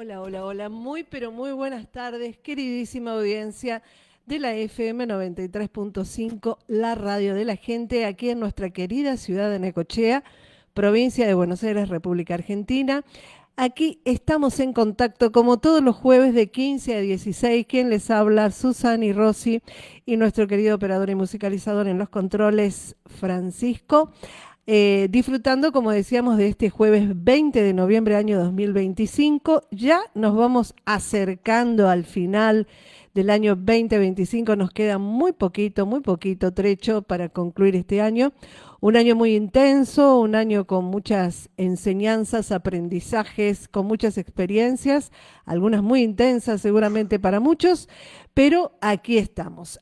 Hola, hola, hola. Muy, pero muy buenas tardes, queridísima audiencia de la FM 93.5, la radio de la gente, aquí en nuestra querida ciudad de Necochea, provincia de Buenos Aires, República Argentina. Aquí estamos en contacto como todos los jueves de 15 a 16. Quien les habla, Susana y Rosy, y nuestro querido operador y musicalizador en los controles, Francisco. Disfrutando, como decíamos, de este jueves 20 de noviembre año 2025. Ya nos vamos acercando al final del año 2025. Nos queda muy poquito trecho para concluir este año. Un año muy intenso, un año con muchas enseñanzas, aprendizajes, con muchas experiencias, algunas muy intensas seguramente para muchos, pero aquí estamos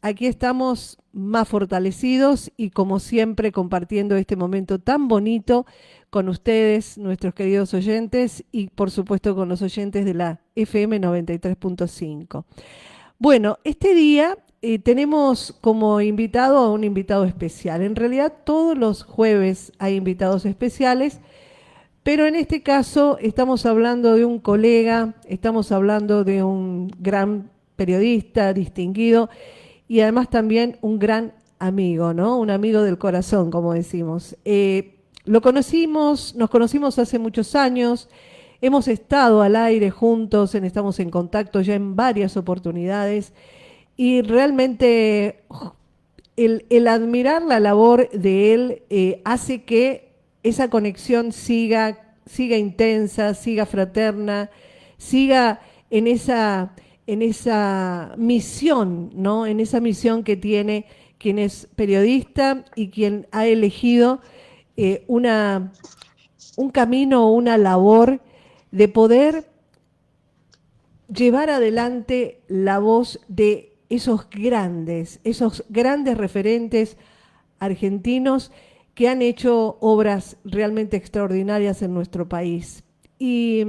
más fortalecidos y como siempre compartiendo este momento tan bonito con ustedes, nuestros queridos oyentes, y por supuesto con los oyentes de la FM 93.5. Bueno, este día tenemos como invitado a un invitado especial. En realidad todos los jueves hay invitados especiales, pero en este caso estamos hablando de un colega, estamos hablando de un gran periodista distinguido y además también un gran amigo, ¿no? Un amigo del corazón, como decimos. Nos conocimos hace muchos años, hemos estado al aire juntos, estamos en contacto ya en varias oportunidades y realmente el admirar la labor de él hace que esa conexión siga intensa, siga fraterna, siga en esa misión, ¿no? En esa misión que tiene quien es periodista y quien ha elegido eh, una, un camino, una labor de poder llevar adelante la voz de esos grandes referentes argentinos que han hecho obras realmente extraordinarias en nuestro país. Y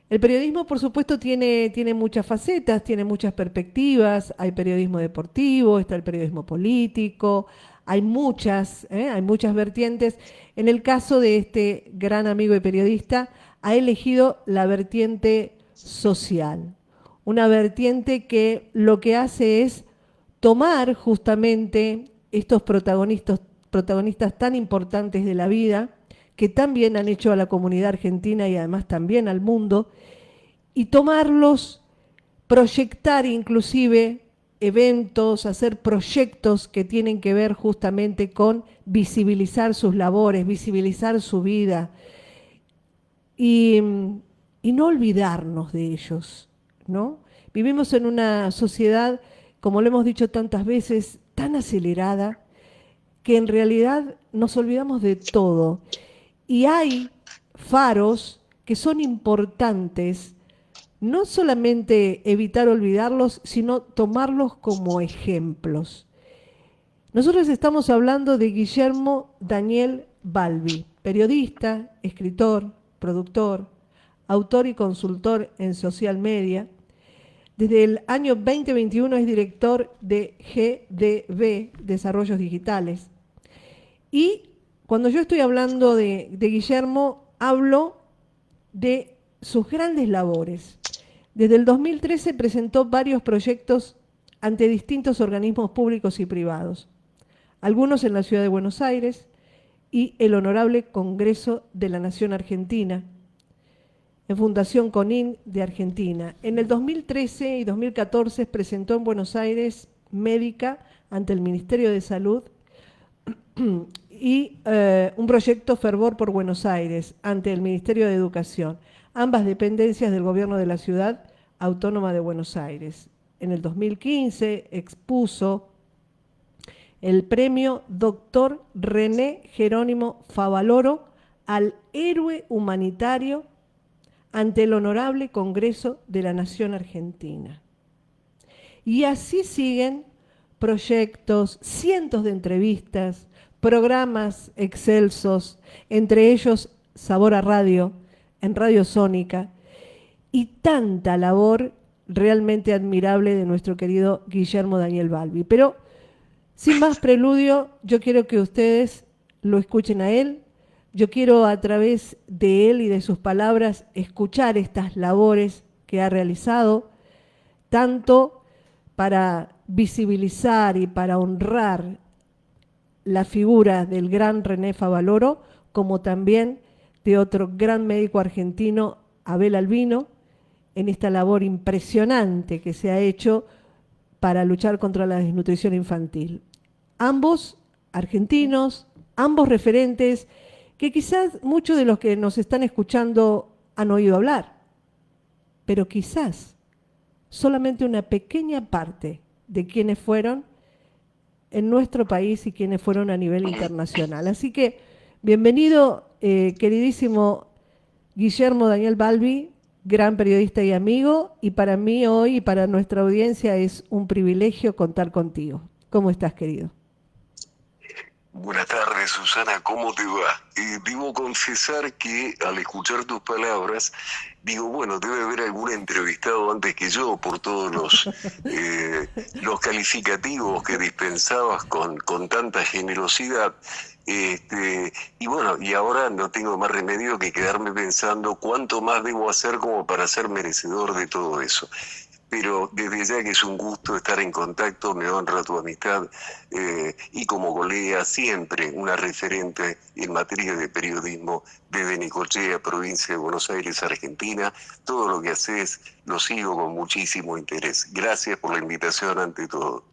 el periodismo, por supuesto, tiene muchas facetas, tiene muchas perspectivas. Hay periodismo deportivo, está el periodismo político, hay muchas vertientes. En el caso de este gran amigo y periodista, ha elegido la vertiente social, una vertiente que lo que hace es tomar justamente estos protagonistas tan importantes de la vida, que también han hecho a la comunidad argentina y además también al mundo, y tomarlos, proyectar inclusive eventos, hacer proyectos que tienen que ver justamente con visibilizar sus labores, visibilizar su vida y, y no olvidarnos de ellos, ¿no? Vivimos en una sociedad, como lo hemos dicho tantas veces, tan acelerada, que en realidad nos olvidamos de todo. Y hay faros que son importantes, no solamente evitar olvidarlos, sino tomarlos como ejemplos. Nosotros estamos hablando de Guillermo Daniel Balbi, periodista, escritor, productor, autor y consultor en social media. Desde el año 2021 es director de GDB, Desarrollos Digitales. Y cuando yo estoy hablando de Guillermo, hablo de sus grandes labores. Desde el 2013 presentó varios proyectos ante distintos organismos públicos y privados, algunos en la ciudad de Buenos Aires y el Honorable Congreso de la Nación Argentina, en Fundación CONIN de Argentina. En el 2013 y 2014 presentó en Buenos Aires Médica ante el Ministerio de Salud y un proyecto Fervor por Buenos Aires ante el Ministerio de Educación, ambas dependencias del gobierno de la Ciudad Autónoma de Buenos Aires. En el 2015 expuso el premio Doctor René Jerónimo Favaloro al héroe humanitario ante el Honorable Congreso de la Nación Argentina. Y así siguen proyectos, cientos de entrevistas, programas excelsos, entre ellos Sabor a Radio, en Radio Sónica, y tanta labor realmente admirable de nuestro querido Guillermo Daniel Balbi. Pero sin más preludio, yo quiero que ustedes lo escuchen a él. Yo quiero a través de él y de sus palabras escuchar estas labores que ha realizado, tanto para visibilizar y para honrar la figura del gran René Favaloro, como también de otro gran médico argentino, Abel Albino, en esta labor impresionante que se ha hecho para luchar contra la desnutrición infantil. Ambos argentinos, ambos referentes que quizás muchos de los que nos están escuchando han oído hablar, pero quizás solamente una pequeña parte de quienes fueron en nuestro país y quienes fueron a nivel internacional. Así que, bienvenido, queridísimo Guillermo Daniel Balbi, gran periodista y amigo, y para mí hoy y para nuestra audiencia es un privilegio contar contigo. ¿Cómo estás, querido? Buenas tardes, Susana, ¿cómo te va? Debo confesar que al escuchar tus palabras, digo, bueno, debe haber algún entrevistado antes que yo por todos los calificativos que dispensabas con tanta generosidad. Y bueno, y ahora no tengo más remedio que quedarme pensando cuánto más debo hacer como para ser merecedor de todo eso. Pero desde ya que es un gusto estar en contacto, me honra tu amistad y como colega siempre una referente en materia de periodismo desde Necochea, provincia de Buenos Aires, Argentina. Todo lo que haces lo sigo con muchísimo interés. Gracias por la invitación ante todo.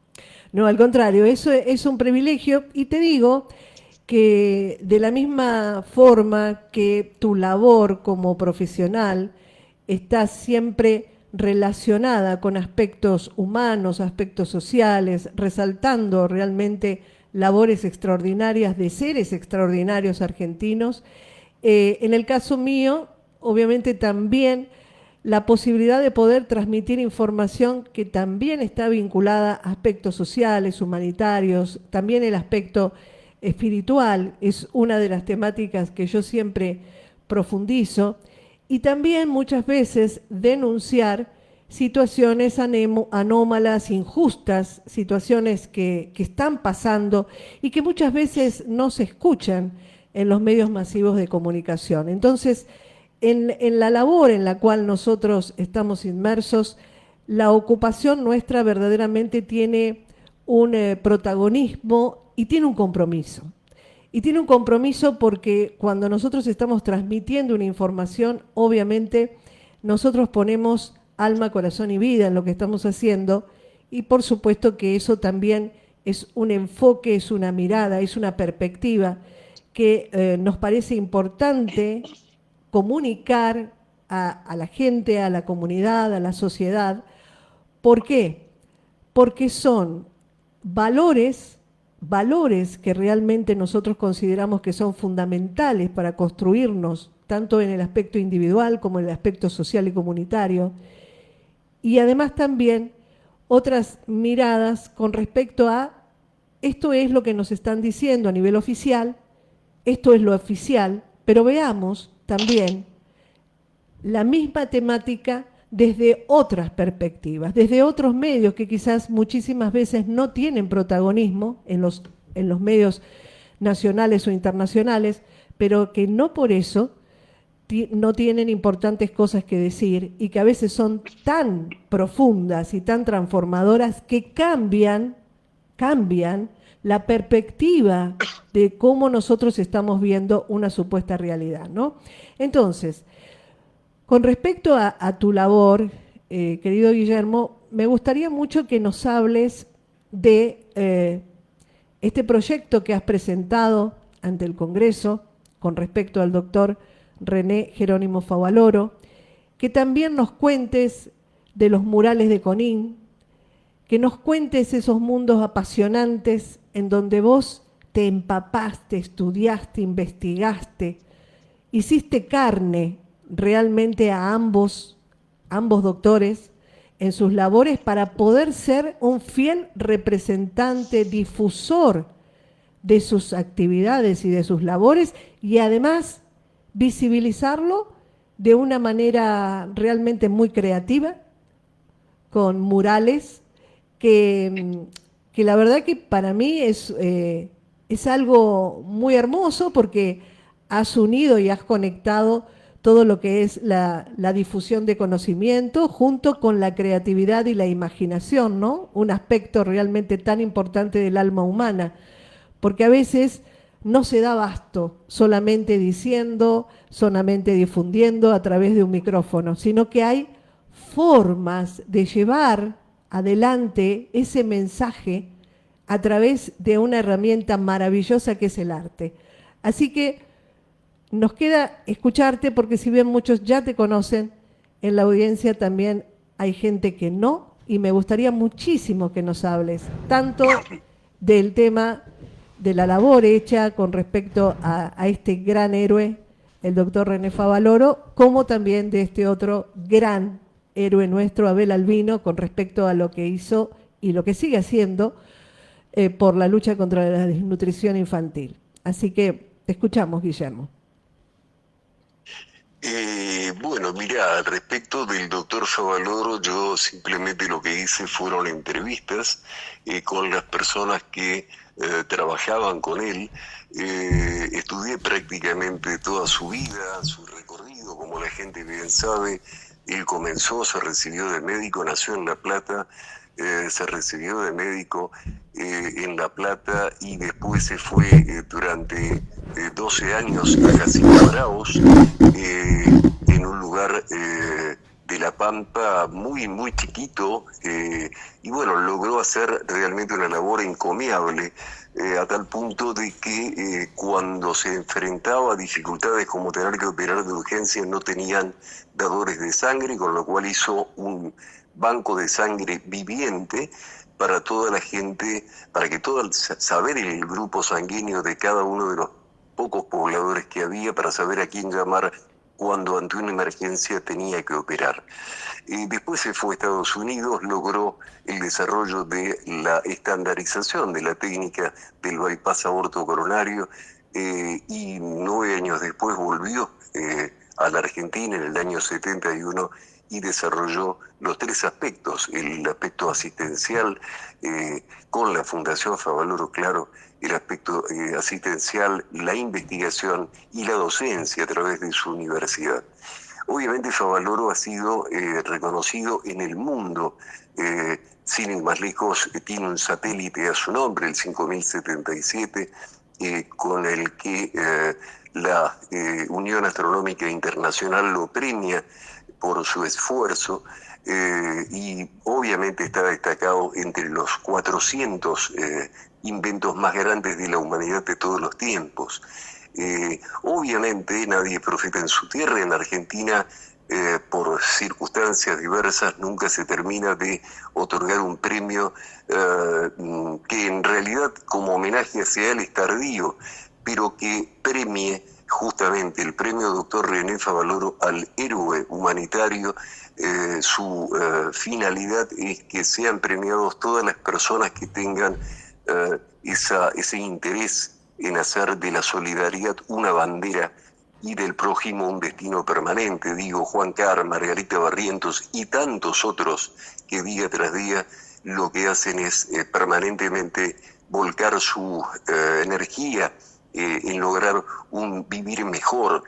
No, al contrario, eso es un privilegio y te digo que de la misma forma que tu labor como profesional está siempre relacionada con aspectos humanos, aspectos sociales, resaltando realmente labores extraordinarias de seres extraordinarios argentinos. En el caso mío, obviamente también la posibilidad de poder transmitir información que también está vinculada a aspectos sociales, humanitarios, también el aspecto espiritual es una de las temáticas que yo siempre profundizo, y también muchas veces denunciar situaciones anómalas, injustas, situaciones que están pasando y que muchas veces no se escuchan en los medios masivos de comunicación. Entonces, en la labor en la cual nosotros estamos inmersos, la ocupación nuestra verdaderamente tiene un protagonismo y tiene un compromiso. Y tiene un compromiso porque cuando nosotros estamos transmitiendo una información, obviamente nosotros ponemos alma, corazón y vida en lo que estamos haciendo, y por supuesto que eso también es un enfoque, es una mirada, es una perspectiva que nos parece importante comunicar a la gente, a la comunidad, a la sociedad. ¿Por qué? Porque son valores que realmente nosotros consideramos que son fundamentales para construirnos, tanto en el aspecto individual como en el aspecto social y comunitario, y además también otras miradas con respecto a esto es lo que nos están diciendo a nivel oficial, esto es lo oficial, pero veamos también la misma temática desde otras perspectivas, desde otros medios que quizás muchísimas veces no tienen protagonismo en los medios nacionales o internacionales, pero que no por eso no tienen importantes cosas que decir y que a veces son tan profundas y tan transformadoras que cambian la perspectiva de cómo nosotros estamos viendo una supuesta realidad, ¿no? Entonces, con respecto a tu labor, querido Guillermo, me gustaría mucho que nos hables de este proyecto que has presentado ante el Congreso con respecto al doctor René Jerónimo Favaloro, que también nos cuentes de los murales de Conín, que nos cuentes esos mundos apasionantes en donde vos te empapaste, estudiaste, investigaste, hiciste carne realmente a ambos doctores en sus labores para poder ser un fiel representante, difusor de sus actividades y de sus labores, y además visibilizarlo de una manera realmente muy creativa, con murales que la verdad que para mí es algo muy hermoso porque has unido y has conectado todo lo que es la difusión de conocimiento junto con la creatividad y la imaginación, ¿no? Un aspecto realmente tan importante del alma humana, porque a veces no se da abasto solamente diciendo, solamente difundiendo a través de un micrófono, sino que hay formas de llevar adelante ese mensaje a través de una herramienta maravillosa que es el arte. Así que nos queda escucharte porque si bien muchos ya te conocen, en la audiencia también hay gente que no, y me gustaría muchísimo que nos hables tanto del tema de la labor hecha con respecto a este gran héroe, el doctor René Favaloro, como también de este otro gran héroe nuestro, Abel Albino, con respecto a lo que hizo y lo que sigue haciendo por la lucha contra la desnutrición infantil. Así que te escuchamos, Guillermo. Bueno, mira, respecto del doctor Favaloro, yo simplemente lo que hice fueron entrevistas con las personas que trabajaban con él. Estudié prácticamente toda su vida, su recorrido, como la gente bien sabe. Él comenzó, se recibió de médico, nació en La Plata, se recibió de médico en La Plata y después se fue durante 12 años a Jacinto Arauz, en un lugar de La Pampa muy chiquito, y bueno, logró hacer realmente una labor encomiable, a tal punto de que cuando se enfrentaba a dificultades como tener que operar de urgencia no tenían dadores de sangre, con lo cual hizo un banco de sangre viviente para toda la gente, para que todo saber el grupo sanguíneo de cada uno de los pocos pobladores que había, para saber a quién llamar cuando ante una emergencia tenía que operar. Después se fue a Estados Unidos, logró el desarrollo de la estandarización de la técnica del bypass aorto coronario, y 9 años después volvió a la Argentina en el año 71 y desarrolló los 3 aspectos: el aspecto asistencial con la Fundación Favaloro, claro, el aspecto asistencial, la investigación y la docencia a través de su universidad. Obviamente Favaloro ha sido reconocido en el mundo. Sin ir más lejos, tiene un satélite a su nombre, el 5077, con el que la Unión Astronómica Internacional lo premia por su esfuerzo, y obviamente está destacado entre los 400 inventos más grandes de la humanidad de todos los tiempos. Obviamente nadie es profeta en su tierra. En Argentina, por circunstancias diversas, nunca se termina de otorgar un premio que en realidad como homenaje hacia él es tardío, pero que premie justamente el premio Dr. René Favaloro al héroe humanitario. Su finalidad es que sean premiados todas las personas que tengan ese interés en hacer de la solidaridad una bandera y del prójimo un destino permanente. Digo, Juan Carr, Margarita Barrientos y tantos otros que día tras día lo que hacen es permanentemente volcar su energía en lograr un vivir mejor,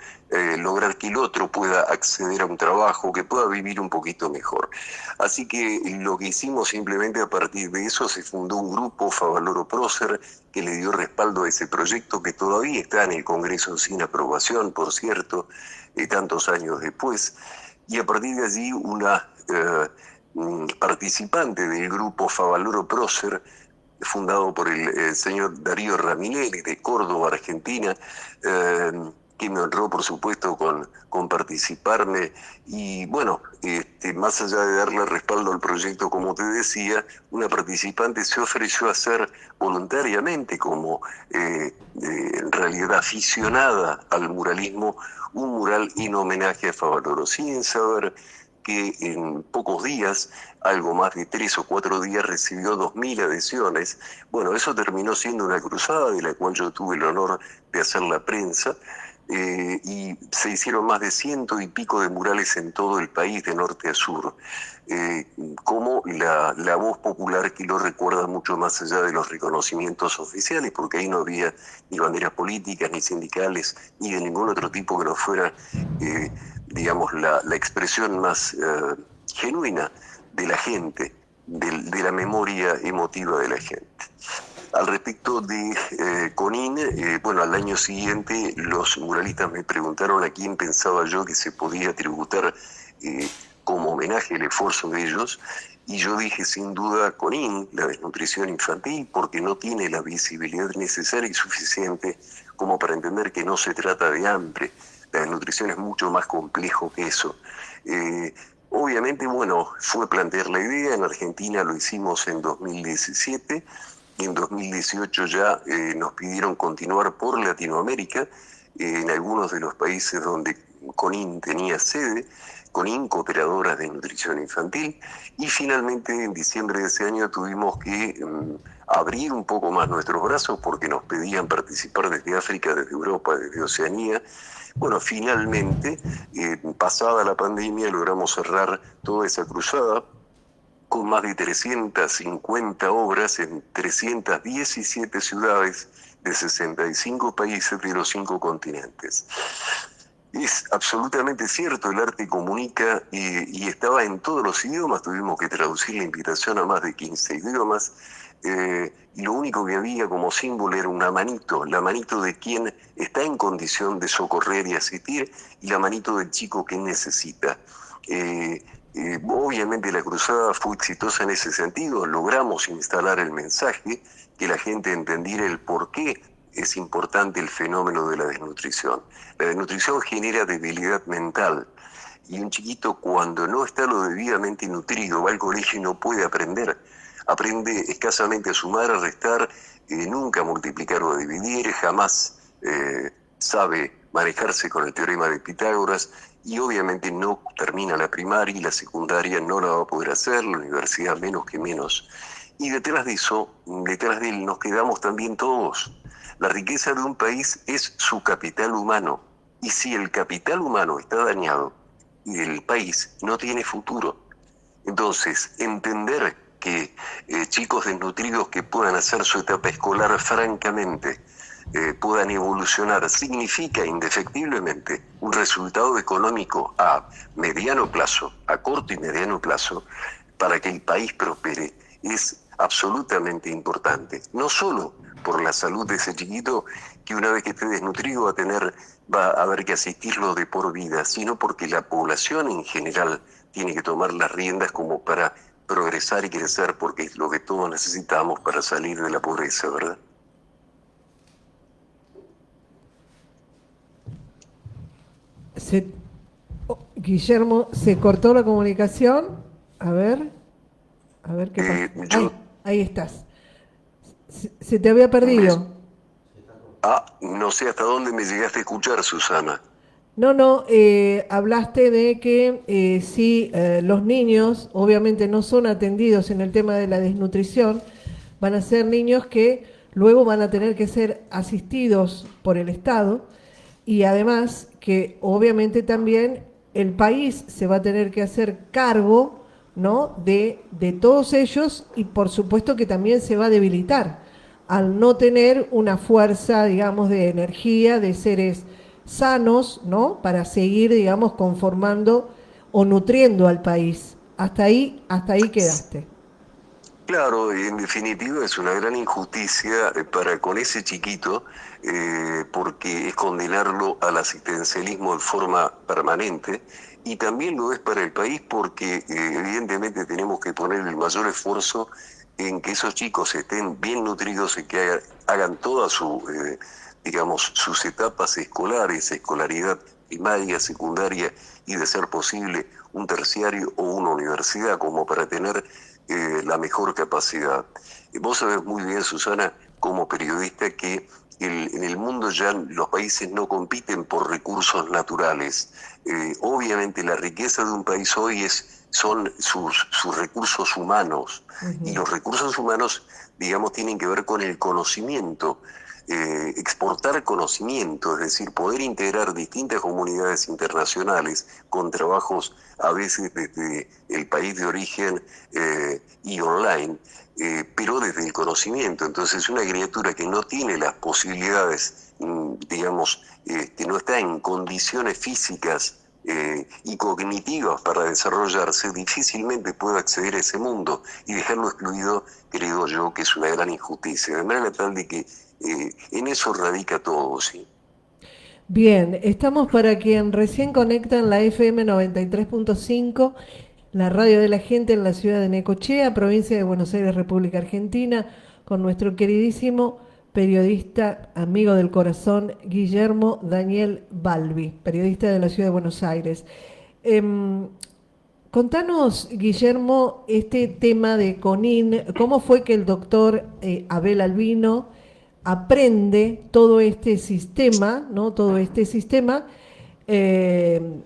lograr que el otro pueda acceder a un trabajo, que pueda vivir un poquito mejor. Así que lo que hicimos simplemente a partir de eso, se fundó un grupo, Favaloro Prócer, que le dio respaldo a ese proyecto que todavía está en el Congreso sin aprobación, por cierto, tantos años después. Y a partir de allí una participante del grupo Favaloro Prócer, fundado por el señor Darío Raminelli de Córdoba, Argentina, que me honró, por supuesto, con participarme. Y bueno, más allá de darle respaldo al proyecto, como te decía, una participante se ofreció a hacer voluntariamente, como en realidad aficionada al muralismo, un mural en homenaje a Favaloro, sin saber que en pocos días, algo más de 3 o 4 días, recibió 2000 adhesiones. Bueno, eso terminó siendo una cruzada de la cual yo tuve el honor de hacer la prensa. y se hicieron más de 100 y pico de murales en todo el país, de norte a sur, como la voz popular que lo recuerda mucho más allá de los reconocimientos oficiales, porque ahí no había ni banderas políticas, ni sindicales, ni de ningún otro tipo que no fuera, digamos, la expresión más genuina de la gente, de la memoria emotiva de la gente. Al respecto de Conin, bueno, al año siguiente los muralistas me preguntaron a quién pensaba yo que se podía tributar como homenaje el esfuerzo de ellos, y yo dije sin duda Conin, la desnutrición infantil, porque no tiene la visibilidad necesaria y suficiente como para entender que no se trata de hambre. La desnutrición es mucho más complejo que eso. Obviamente, bueno, fue plantear la idea, en Argentina lo hicimos en 2017, y en 2018 ya nos pidieron continuar por Latinoamérica, en algunos de los países donde CONIN tenía sede, CONIN, Cooperadoras de Nutrición Infantil, y finalmente en diciembre de ese año tuvimos que abrir un poco más nuestros brazos porque nos pedían participar desde África, desde Europa, desde Oceanía. Bueno, finalmente, pasada la pandemia, logramos cerrar toda esa cruzada con más de 350 obras en 317 ciudades de 65 países de los 5 continentes. Es absolutamente cierto, el arte comunica y estaba en todos los idiomas, tuvimos que traducir la invitación a más de 15 idiomas, y lo único que había como símbolo era una manito, la manito de quien está en condición de socorrer y asistir, y la manito del chico que necesita. Obviamente la cruzada fue exitosa en ese sentido, logramos instalar el mensaje, que la gente entendiera el por qué es importante el fenómeno de la desnutrición. La desnutrición genera debilidad mental, y un chiquito cuando no está lo debidamente nutrido, va al colegio y no puede aprender. Aprende escasamente a sumar, a restar, nunca a multiplicar o a dividir, jamás sabe manejarse con el teorema de Pitágoras, y obviamente no termina la primaria y la secundaria no la va a poder hacer, la universidad menos que menos. Y detrás de eso, detrás de él nos quedamos también todos. La riqueza de un país es su capital humano, y si el capital humano está dañado, el país no tiene futuro. Entonces, entender que chicos desnutridos que puedan hacer su etapa escolar francamente, puedan evolucionar, significa indefectiblemente un resultado económico a mediano plazo, a corto y mediano plazo, para que el país prospere. Es absolutamente importante, no solo por la salud de ese chiquito, que una vez que esté desnutrido va a haber que asistirlo de por vida, sino porque la población en general tiene que tomar las riendas como para progresar y crecer, porque es lo que todos necesitamos para salir de la pobreza, ¿verdad? Se- Guillermo, se cortó la comunicación. A ver qué pasa. Yo Ahí estás. Se te había me, perdido. no sé hasta dónde me llegaste a escuchar, Susana. No, no, hablaste de que si los niños obviamente no son atendidos en el tema de la desnutrición, van a ser niños que luego van a tener que ser asistidos por el Estado, y además que obviamente también el país se va a tener que hacer cargo, ¿no?, de todos ellos, y por supuesto que también se va a debilitar al no tener una fuerza, digamos, de energía, de seres sanos, ¿no?, para seguir, digamos, conformando o nutriendo al país. Hasta ahí quedaste. Claro, en definitiva es una gran injusticia para con ese chiquito, porque es condenarlo al asistencialismo de forma permanente, y también lo es para el país porque evidentemente tenemos que poner el mayor esfuerzo en que esos chicos estén bien nutridos y que hagan toda digamos, sus etapas escolares, escolaridad primaria, secundaria y de ser posible un terciario o una universidad, como para tener la mejor capacidad. Vos sabés muy bien, Susana, como periodista, que en el mundo ya los países no compiten por recursos naturales. Obviamente la riqueza de un país hoy son sus recursos humanos, y Ujú. los recursos humanos, digamos, tienen que ver con el conocimiento. exportar conocimiento, es decir, poder integrar distintas comunidades internacionales con trabajos a veces desde el país de origen y online, pero desde el conocimiento. Entonces, una criatura que no tiene las posibilidades, digamos, no está en condiciones físicas y cognitivas para desarrollarse, difícilmente puede acceder a ese mundo, y dejarlo excluido, creo yo, que es una gran injusticia, de manera tal de que en eso radica todo, sí. Bien, estamos para quien recién conecta en la FM 93.5, la radio de la gente en la ciudad de Necochea, provincia de Buenos Aires, República Argentina, con nuestro queridísimo periodista, amigo del corazón, Guillermo Daniel Balbi, periodista de la ciudad de Buenos Aires. Em, Contanos, Guillermo, este tema de Conin, ¿cómo fue que el doctor Abel Albino aprende todo este sistema, ¿no? Todo este sistema eh,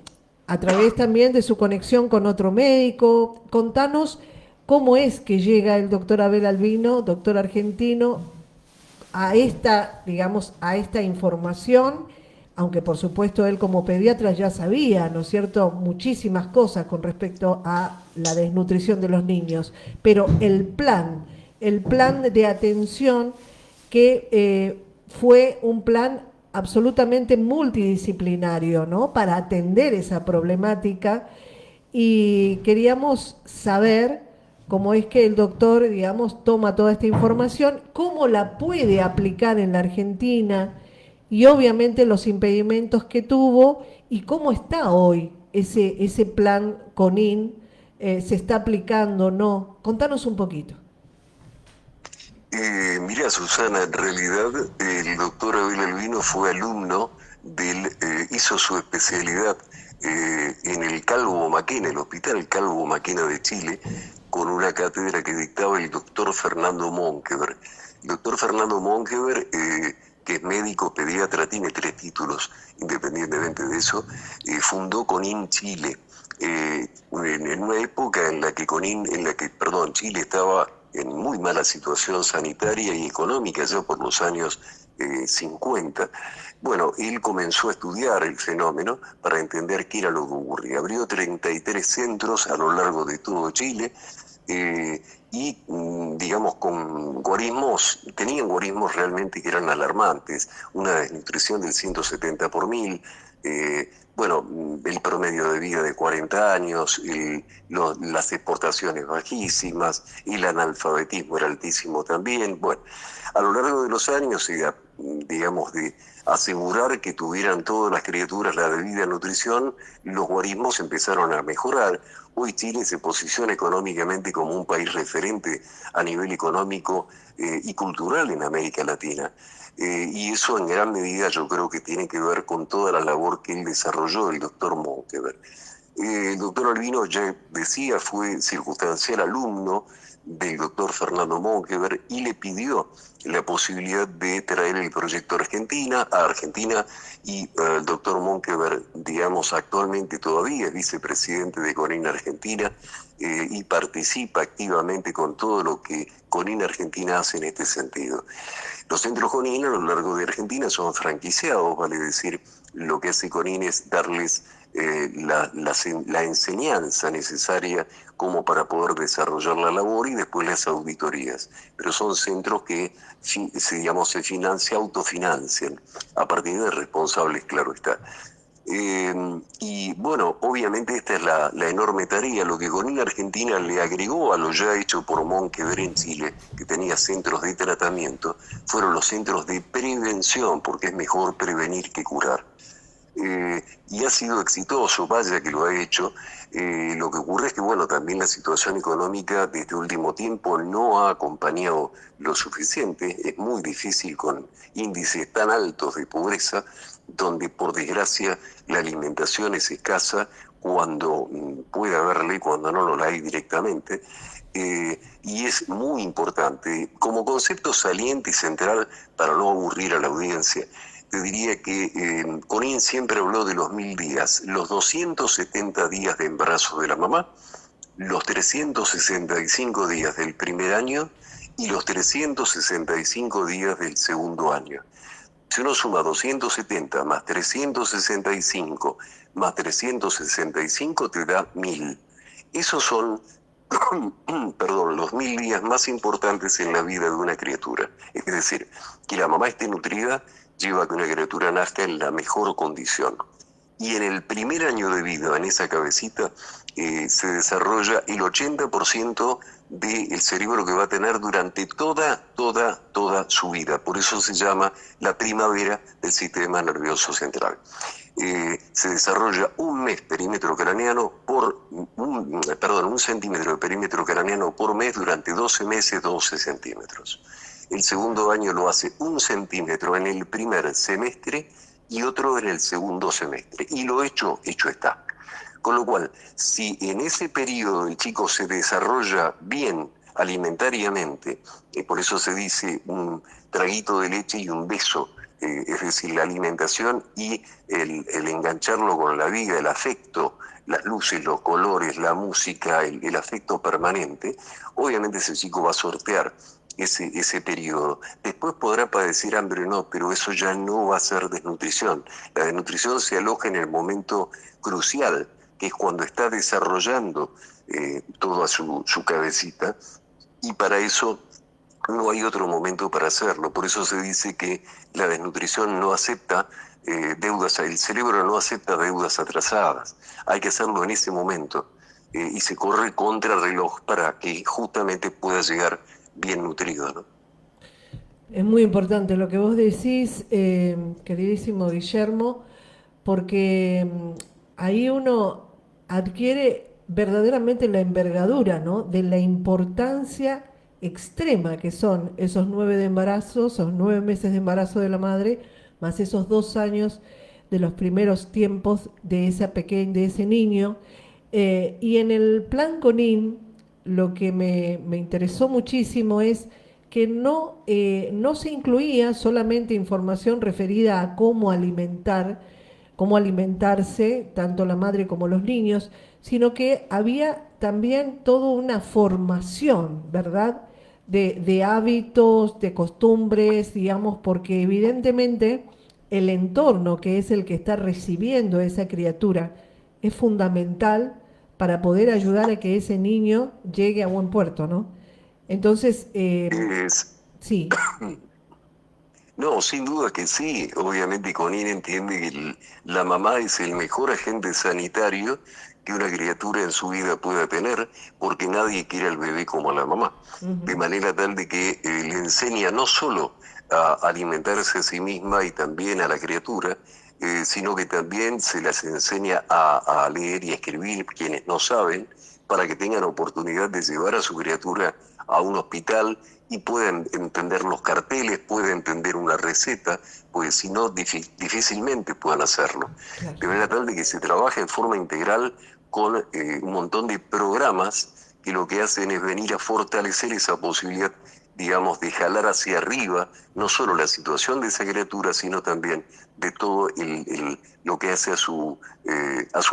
a través también de su conexión con otro médico. Contanos cómo es que llega el doctor Abel Albino, doctor argentino, a esta, digamos, a esta información, aunque por supuesto él como pediatra ya sabía, ¿no es cierto?, muchísimas cosas con respecto a la desnutrición de los niños, pero el plan de atención que fue un plan absolutamente multidisciplinario, ¿no?, para atender esa problemática, y queríamos saber cómo es que el doctor, digamos, toma toda esta información, cómo la puede aplicar en la Argentina y obviamente los impedimentos que tuvo y cómo está hoy ese plan CONIN, se está aplicando o no. Contanos un poquito. Mira, Susana, en realidad el doctor Abel Albino fue alumno hizo su especialidad en el Calvo Maquena, el Hospital Calvo Maquena de Chile, con una cátedra que dictaba el doctor Fernando Monkever. El doctor Fernando Monkever, que es médico pediatra, tiene 3 títulos, independientemente de eso, fundó CONIN Chile, en una época en la que Chile estaba en muy mala situación sanitaria y económica ya por los años 50. Bueno, él comenzó a estudiar el fenómeno para entender qué era lo que ocurría. Abrió 33 centros a lo largo de todo Chile y, digamos, con guarismos, tenían guarismos realmente que eran alarmantes. Una desnutrición del 170 por mil, bueno, el promedio de vida de 40 años, las exportaciones bajísimas, el analfabetismo era altísimo también. Bueno, a lo largo de los años, digamos, de asegurar que tuvieran todas las criaturas la debida nutrición, los guarismos empezaron a mejorar. Hoy Chile se posiciona económicamente como un país referente a nivel económico y cultural en América Latina. Y eso en gran medida yo creo que tiene que ver con toda la labor que él desarrolló, el doctor Monkever. El doctor Albino, ya decía, fue circunstancial alumno del doctor Fernando Monkever y le pidió la posibilidad de traer el proyecto a Argentina, y el doctor Monkever, digamos, actualmente todavía es vicepresidente de CONIN Argentina y participa activamente con todo lo que CONIN Argentina hace en este sentido. Los centros CONIN a lo largo de Argentina son franquiciados, vale decir, lo que hace CONIN es darles la enseñanza necesaria como para poder desarrollar la labor y después las auditorías. Pero son centros que, digamos, se autofinancian a partir de responsables, claro está. Y bueno, obviamente esta es la enorme tarea. Lo que CONIN Argentina le agregó a lo ya hecho por Monkever en Chile, que tenía centros de tratamiento, fueron los centros de prevención, porque es mejor prevenir que curar. Y ha sido exitoso, vaya que lo ha hecho. Lo que ocurre es que, bueno, también la situación económica de este último tiempo no ha acompañado lo suficiente. Es muy difícil con índices tan altos de pobreza, donde por desgracia la alimentación es escasa cuando puede haberla y cuando no lo hay directamente. Y es muy importante, como concepto saliente y central, para no aburrir a la audiencia, te diría que CONIN siempre habló de los 1000 días, los 270 días de embarazo de la mamá, los 365 días del primer año y los 365 días del segundo año. Si uno suma 270 más 365 más 365 te da 1000. Esos son, perdón, los 1000 días más importantes en la vida de una criatura. Es decir, que la mamá esté nutrida lleva a que una criatura nazca en la mejor condición. Y en el primer año de vida, en esa cabecita, se desarrolla el 80% del cerebro que va a tener durante toda su vida. Por eso se llama la primavera del sistema nervioso central. Se desarrolla un centímetro de perímetro craneano por mes durante 12 meses, 12 centímetros. El segundo año lo hace 1 centímetro en el primer semestre y otro en el segundo semestre. Y lo hecho está. Con lo cual, si en ese periodo el chico se desarrolla bien alimentariamente, por eso se dice un traguito de leche y un beso, es decir, la alimentación y el engancharlo con la vida, el afecto, las luces, los colores, la música, el afecto permanente, obviamente ese chico va a sortear ese periodo. Después podrá padecer hambre o no, pero eso ya no va a ser desnutrición. La desnutrición se aloja en el momento crucial, que es cuando está desarrollando toda su cabecita, y para eso no hay otro momento para hacerlo. Por eso se dice que la desnutrición no acepta deudas, el cerebro no acepta deudas atrasadas. Hay que hacerlo en ese momento y se corre contra reloj para que justamente pueda llegar bien nutrido, ¿no? Es muy importante lo que vos decís, queridísimo Guillermo, porque ahí uno adquiere verdaderamente la envergadura, ¿no? De la importancia extrema que son esos 9 de embarazo, esos 9 meses de embarazo de la madre, más esos 2 años de los primeros tiempos de de ese niño. Y en el plan CONIN, lo que me interesó muchísimo es que no se incluía solamente información referida a cómo alimentarse, tanto la madre como los niños, sino que había también toda una formación, ¿verdad? De hábitos, de costumbres, digamos, porque evidentemente el entorno que es el que está recibiendo a esa criatura es fundamental para poder ayudar a que ese niño llegue a buen puerto, ¿no? Entonces, Es, sí, no, sin duda que sí. Obviamente Conine entiende que la mamá es el mejor agente sanitario que una criatura en su vida pueda tener, porque nadie quiere al bebé como a la mamá. De ujú, manera tal de que le enseña no solo a alimentarse a sí misma y también a la criatura, sino que también se las enseña a leer y a escribir quienes no saben, para que tengan oportunidad de llevar a su criatura a un hospital y pueden entender los carteles, pueden entender una receta, pues si no, difícilmente puedan hacerlo. claro. De manera tal de que se trabaja en forma integral con un montón de programas que lo que hacen es venir a fortalecer esa posibilidad, digamos, de jalar hacia arriba no solo la situación de esa criatura, sino también de todo lo que hace a su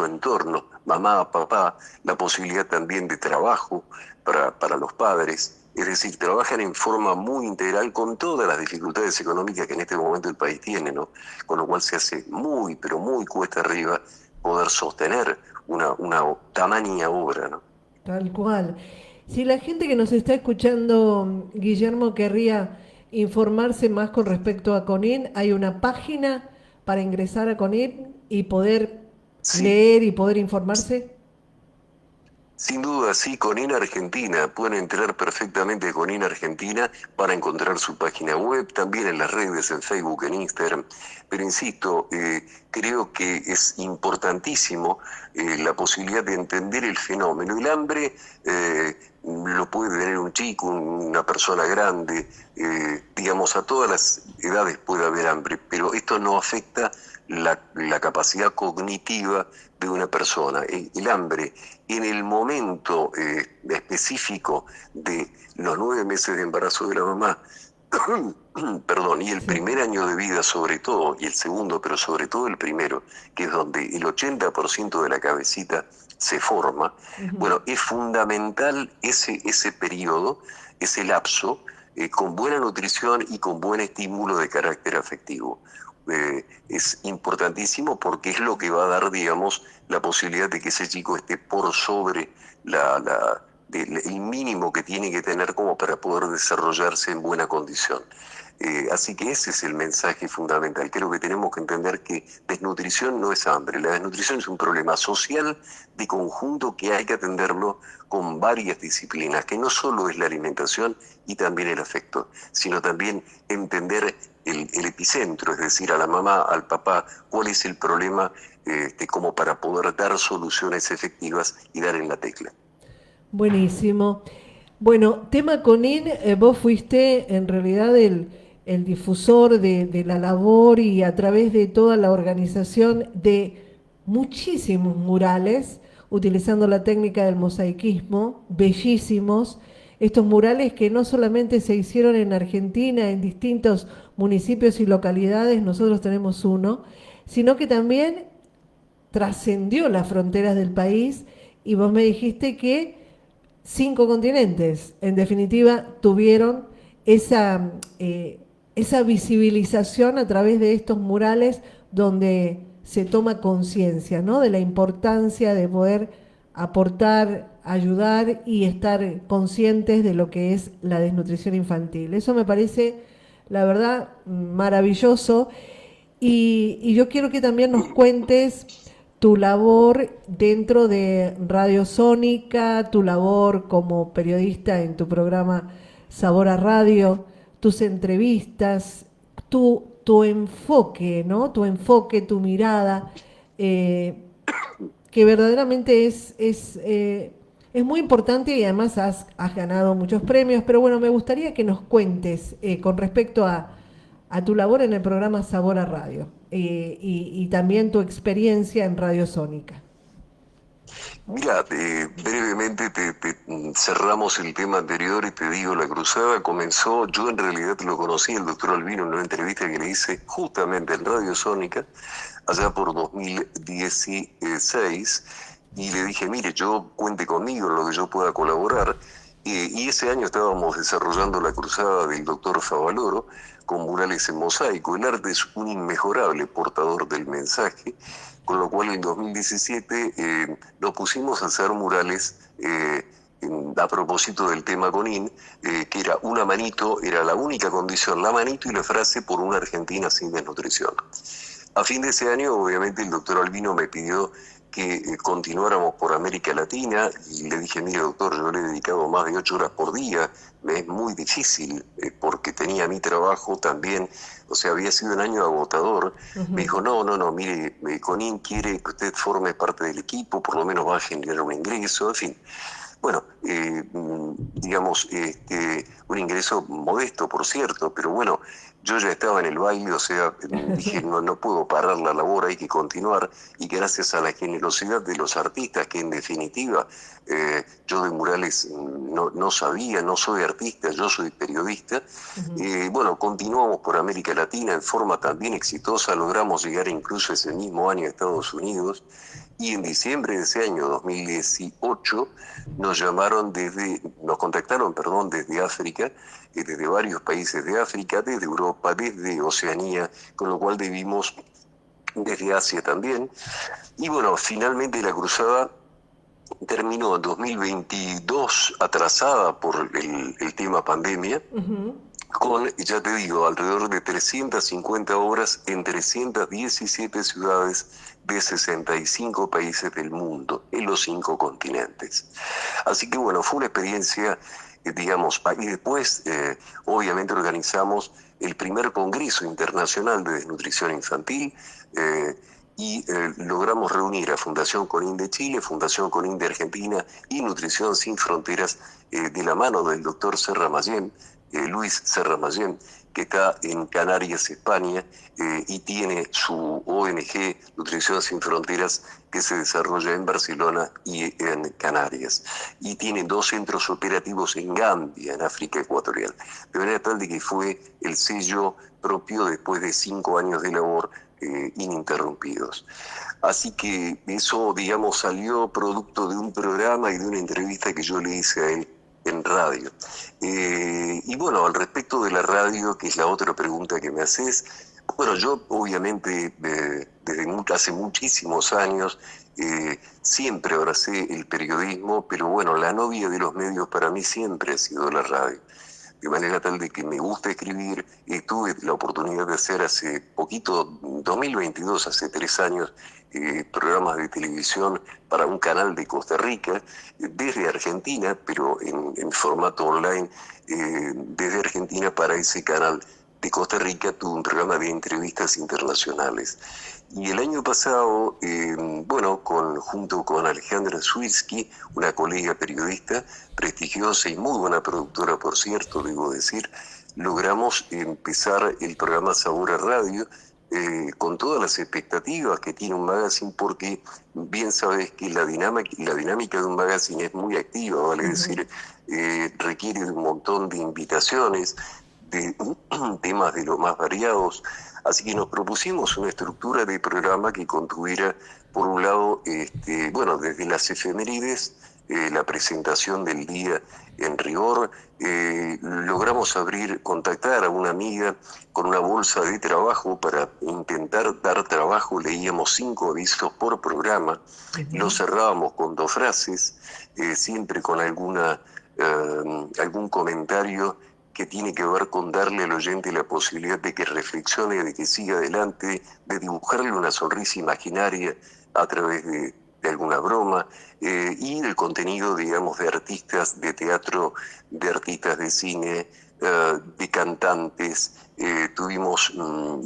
entorno, mamá, papá, la posibilidad también de trabajo para los padres. Es decir, trabajan en forma muy integral con todas las dificultades económicas que en este momento el país tiene, ¿no? Con lo cual se hace muy, pero muy cuesta arriba poder sostener una tamaña obra, ¿no? Tal cual. Si la gente que nos está escuchando, Guillermo, querría informarse más con respecto a CONIN, hay una página para ingresar a CONIN y poder Sí, leer y poder informarse. sin duda, sí, Conina Argentina. Pueden entrar perfectamente a Conina Argentina para encontrar su página web, también en las redes, en Facebook, en Instagram. Pero insisto, creo que es importantísimo la posibilidad de entender el fenómeno. El hambre lo puede tener un chico, una persona grande, digamos, a todas las edades puede haber hambre, pero esto no afecta la capacidad cognitiva de una persona. El hambre en el momento específico de los 9 meses de embarazo de la mamá, perdón, y el Sí. primer año de vida sobre todo, y el segundo, pero sobre todo el primero, que es donde el 80% de la cabecita se forma, Ujú. bueno, es fundamental ese periodo ese lapso con buena nutrición y con buen estímulo de carácter afectivo. Es importantísimo porque es lo que va a dar, digamos, la posibilidad de que ese chico esté por sobre el mínimo que tiene que tener como para poder desarrollarse en buena condición. Así que ese es el mensaje fundamental. Creo que tenemos que entender que desnutrición no es hambre. La desnutrición es un problema social de conjunto que hay que atenderlo con varias disciplinas, que no solo es la alimentación y también el afecto, sino también entender el epicentro, es decir, a la mamá, al papá, cuál es el problema como para poder dar soluciones efectivas y dar en la tecla. Buenísimo. Bueno, tema Conin, vos fuiste en realidad el difusor de la labor y a través de toda la organización de muchísimos murales, utilizando la técnica del mosaicismo, bellísimos. Estos murales que no solamente se hicieron en Argentina, en distintos municipios y localidades, nosotros tenemos uno, sino que también trascendió las fronteras del país y vos me dijiste que 5 continentes, en definitiva, tuvieron esa, esa visibilización a través de estos murales donde se toma conciencia, ¿no? De la importancia de poder aportar, ayudar y estar conscientes de lo que es la desnutrición infantil. Eso me parece, la verdad, maravilloso. Y yo quiero que también nos cuentes tu labor dentro de Radio Sónica, tu labor como periodista en tu programa Sabor a Radio, tus entrevistas, tu enfoque, ¿no? Tu enfoque, tu mirada, eh, que verdaderamente es muy importante y además has ganado muchos premios, pero bueno, me gustaría que nos cuentes con respecto a tu labor en el programa Sabor a Radio y también tu experiencia en Radio Sónica. Mira, brevemente cerramos el tema anterior y te digo, la cruzada comenzó, yo en realidad lo conocí, el doctor Albino, en una entrevista que le hice justamente en Radio Sónica, allá por 2016, y le dije, mire, yo cuente conmigo en lo que yo pueda colaborar, y ese año estábamos desarrollando la cruzada del doctor Favaloro con murales en mosaico. El arte es un inmejorable portador del mensaje, con lo cual en 2017 nos pusimos a hacer murales a propósito del tema Conin, que era una manito, era la única condición, la manito y la frase por una Argentina sin desnutrición. A fin de ese año, obviamente, el doctor Albino me pidió que continuáramos por América Latina y le dije, mire doctor, yo le he dedicado más de 8 horas por día, me es muy difícil porque tenía mi trabajo también, o sea, había sido un año agotador. Me dijo, no, mire, Conin quiere que usted forme parte del equipo, por lo menos va a generar un ingreso, en fin. Bueno, digamos, un ingreso modesto, por cierto, pero bueno, yo ya estaba en el baile, o sea, dije, no puedo parar la labor, hay que continuar, y gracias a la generosidad de los artistas, que en definitiva, yo de murales no sabía, no soy artista, yo soy periodista, bueno, continuamos por América Latina en forma también exitosa, logramos llegar incluso ese mismo año a Estados Unidos, y en diciembre de ese año 2018 nos contactaron, perdón, desde África, desde varios países de África, desde Europa, desde Oceanía, con lo cual debimos desde Asia también. Y bueno, finalmente la cruzada terminó en 2022, atrasada por el tema pandemia, con, ya te digo, alrededor de 350 obras en 317 ciudades de 65 países del mundo, en los 5 continentes. Así que bueno, fue una experiencia, digamos, y después obviamente organizamos el primer Congreso Internacional de Desnutrición Infantil, logramos reunir a Fundación Conin de Chile, Fundación Conin de Argentina y Nutrición Sin Fronteras de la mano del doctor Serra Mayén, Luis Serra Mayén, que está en Canarias, España, y tiene su ONG Nutrición Sin Fronteras que se desarrolla en Barcelona y en Canarias. Y tiene 2 centros operativos en Gambia, en África Ecuatorial. De manera tal de que fue el sello propio después de 5 años de labor ininterrumpidos. Así que eso, digamos, salió producto de un programa y de una entrevista que yo le hice a él en radio. Y bueno, al respecto de la radio, que es la otra pregunta que me haces, bueno, yo obviamente desde hace muchísimos años siempre abracé el periodismo, pero bueno, la novia de los medios para mí siempre ha sido la radio. De manera tal de que me gusta escribir. Tuve la oportunidad de hacer hace poquito, 2022, hace 3 años, programas de televisión para un canal de Costa Rica, desde Argentina, pero en formato online, desde Argentina para ese canal de Costa Rica tuve un programa de entrevistas internacionales. Y el año pasado, bueno, junto con Alejandra Swirsky, una colega periodista prestigiosa y muy buena productora, por cierto, debo decir, logramos empezar el programa Sabor a Radio, con todas las expectativas que tiene un magazine, porque bien sabes que la dinámica de un magazine es muy activa, vale decir, requiere de un montón de invitaciones, de temas de lo más variados. Así que nos propusimos una estructura de programa que contuviera, por un lado, bueno, desde las efemérides, la presentación del día en rigor, logramos contactar a una amiga con una bolsa de trabajo para intentar dar trabajo. Leíamos 5 avisos por programa, lo cerrábamos con 2 frases, siempre con algún comentario que tiene que ver con darle al oyente la posibilidad de que reflexione, de que siga adelante, de dibujarle una sonrisa imaginaria a través de alguna broma, y el contenido, digamos, de artistas de teatro, de artistas de cine, de cantantes. Tuvimos,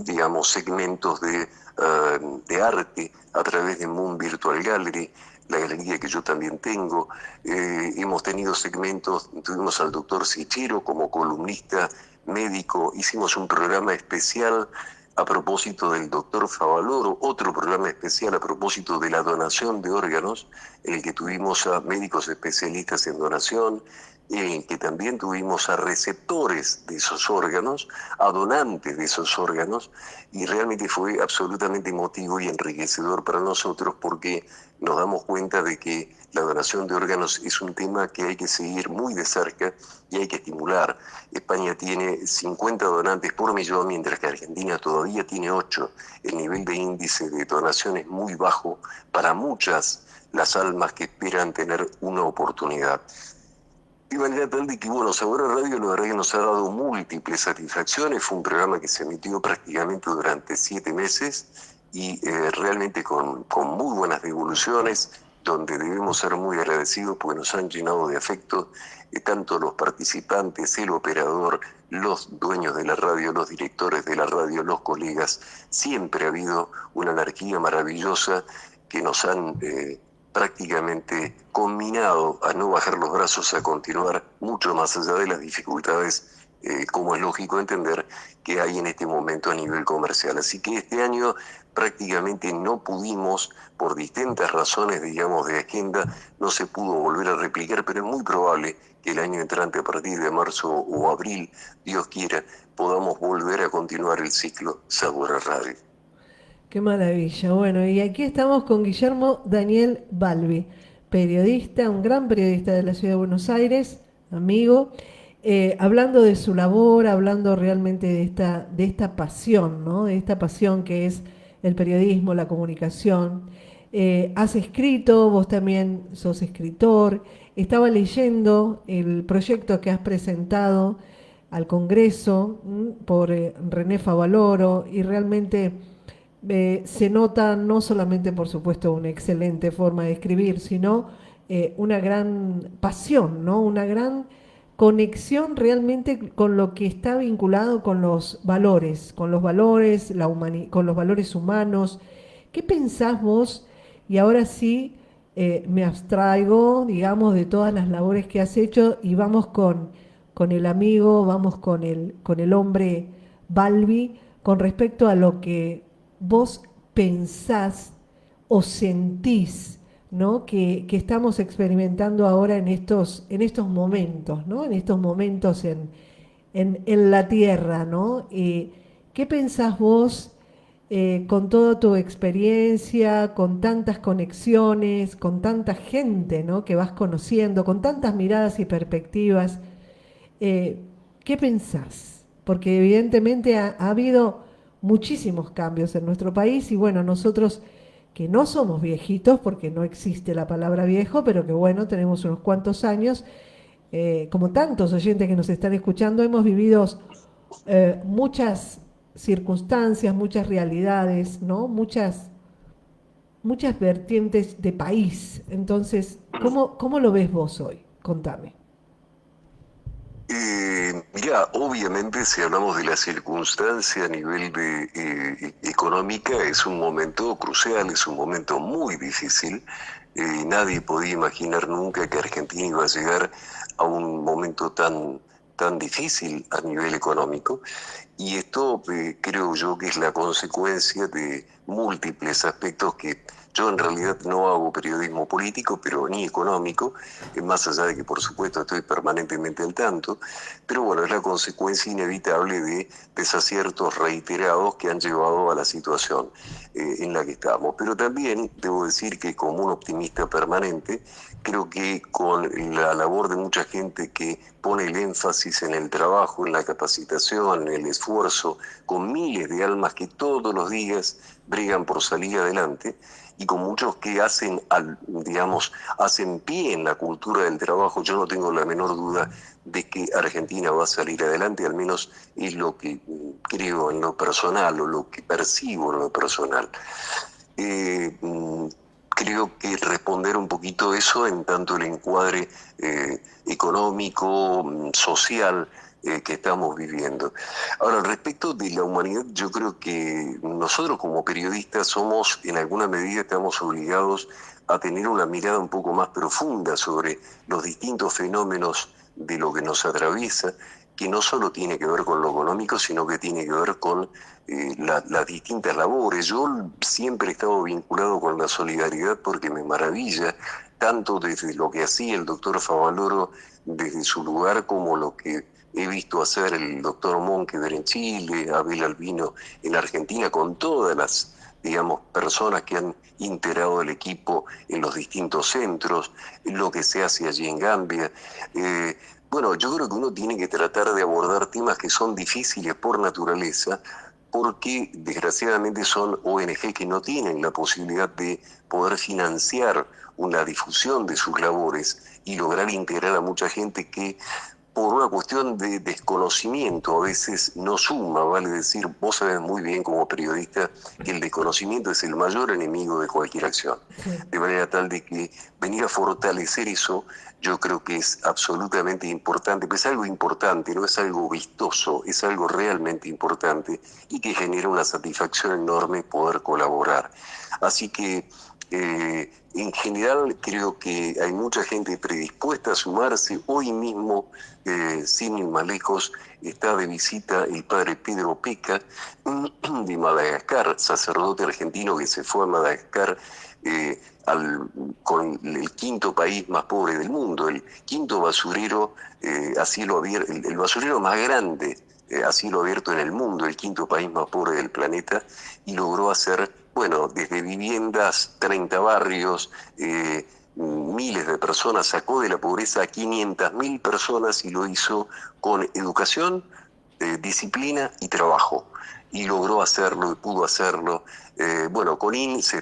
digamos, segmentos de arte a través de Moon Virtual Gallery, la galería que yo también tengo. Hemos tenido segmentos, tuvimos al doctor Sichero como columnista médico, hicimos un programa especial a propósito del doctor Favaloro, otro programa especial a propósito de la donación de órganos, en el que tuvimos a médicos especialistas en donación, en el que también tuvimos a receptores de esos órganos, a donantes de esos órganos, y realmente fue absolutamente emotivo y enriquecedor para nosotros, porque nos damos cuenta de que la donación de órganos es un tema que hay que seguir muy de cerca y hay que estimular. España tiene 50 donantes por millón, mientras que Argentina todavía tiene 8. El nivel de índice de donación es muy bajo para muchas las almas que esperan tener una oportunidad. De manera tal de que, bueno, Sabor a Radio, la verdad que nos ha dado múltiples satisfacciones. Fue un programa que se emitió prácticamente durante 7 meses y realmente con muy buenas devoluciones, donde debemos ser muy agradecidos porque nos han llenado de afecto, tanto los participantes, el operador, los dueños de la radio, los directores de la radio, los colegas. Siempre ha habido una energía maravillosa que nos han prácticamente combinado a no bajar los brazos, a continuar mucho más allá de las dificultades, como es lógico entender, que hay en este momento a nivel comercial. Así que este año prácticamente no pudimos, por distintas razones, digamos, de agenda, no se pudo volver a replicar, pero es muy probable que el año entrante, a partir de marzo o abril, Dios quiera, podamos volver a continuar el ciclo Sabor a Radio. Qué maravilla. Bueno, y aquí estamos con Guillermo Daniel Balbi, periodista, un gran periodista de la ciudad de Buenos Aires, amigo, hablando de su labor, hablando realmente de esta pasión, ¿no? De esta pasión que es el periodismo, la comunicación. Has escrito, vos también sos escritor. Estaba leyendo el proyecto que has presentado al Congreso por René Favaloro y realmente se nota no solamente, por supuesto, una excelente forma de escribir, sino una gran pasión, ¿no? Una gran conexión realmente con lo que está vinculado con los valores, con los valores humanos. ¿Qué pensás vos? Y ahora sí me abstraigo, digamos, de todas las labores que has hecho y vamos con el amigo, vamos con el hombre Balbi, con respecto a lo que vos pensás o sentís, ¿no? Que estamos experimentando ahora en estos momentos, ¿no? En estos momentos en la Tierra, ¿no? ¿Qué pensás vos con toda tu experiencia, con tantas conexiones, con tanta gente, ¿no? que vas conociendo, con tantas miradas y perspectivas, eh, ¿qué pensás? Porque evidentemente ha habido muchísimos cambios en nuestro país y bueno, nosotros que no somos viejitos, porque no existe la palabra viejo, pero que bueno, tenemos unos cuantos años, como tantos oyentes que nos están escuchando, hemos vivido muchas circunstancias, muchas realidades, ¿no? Muchas vertientes de país. Entonces, ¿cómo lo ves vos hoy? Contame. Mira, obviamente si hablamos de la circunstancia a nivel de económica, es un momento crucial, es un momento muy difícil. Nadie podía imaginar nunca que Argentina iba a llegar a un momento tan difícil a nivel económico. Y esto creo yo que es la consecuencia de múltiples aspectos que yo en realidad no hago periodismo político, pero ni económico, más allá de que por supuesto estoy permanentemente al tanto, pero bueno, es la consecuencia inevitable de desaciertos reiterados que han llevado a la situación en la que estamos. Pero también debo decir que como un optimista permanente, creo que con la labor de mucha gente que pone el énfasis en el trabajo, en la capacitación, en el esfuerzo, con miles de almas que todos los días bregan por salir adelante, y con muchos que hacen pie en la cultura del trabajo, yo no tengo la menor duda de que Argentina va a salir adelante, al menos es lo que creo en lo personal o lo que percibo en lo personal. Eh, mm, Creo que responder un poquito eso en tanto el encuadre económico, social que estamos viviendo. Ahora, respecto de la humanidad, yo creo que nosotros como periodistas somos, en alguna medida, estamos obligados a tener una mirada un poco más profunda sobre los distintos fenómenos de lo que nos atraviesa, que no solo tiene que ver con lo económico, sino que tiene que ver con las distintas labores. Yo siempre he estado vinculado con la solidaridad porque me maravilla, tanto desde lo que hacía el doctor Favaloro desde su lugar, como lo que he visto hacer el doctor Monkever en Chile, Abel Albino en Argentina, con todas las, digamos, personas que han integrado el equipo en los distintos centros, lo que se hace allí en Gambia. Bueno, yo creo que uno tiene que tratar de abordar temas que son difíciles por naturaleza, porque desgraciadamente son ONG que no tienen la posibilidad de poder financiar una difusión de sus labores y lograr integrar a mucha gente que por una cuestión de desconocimiento a veces no suma, vale decir, vos sabés muy bien como periodista que el desconocimiento es el mayor enemigo de cualquier acción, Sí. de manera tal de que venir a fortalecer eso yo creo que es absolutamente importante, pero es algo importante, no es algo vistoso, es algo realmente importante y que genera una satisfacción enorme poder colaborar. Así que en general creo que hay mucha gente predispuesta a sumarse. Hoy mismo, sin ir más lejos, está de visita el padre Pedro Peca de Madagascar, sacerdote argentino que se fue a Madagascar eh, con el quinto país más pobre del mundo, el quinto basurero a cielo abierto, el basurero más grande a cielo abierto en el mundo, el quinto país más pobre del planeta, y logró hacer, bueno, desde viviendas, 30 barrios, miles de personas, sacó de la pobreza a 500.000 personas y lo hizo con educación, disciplina y trabajo. Y logró hacerlo y pudo hacerlo. Bueno, Conin se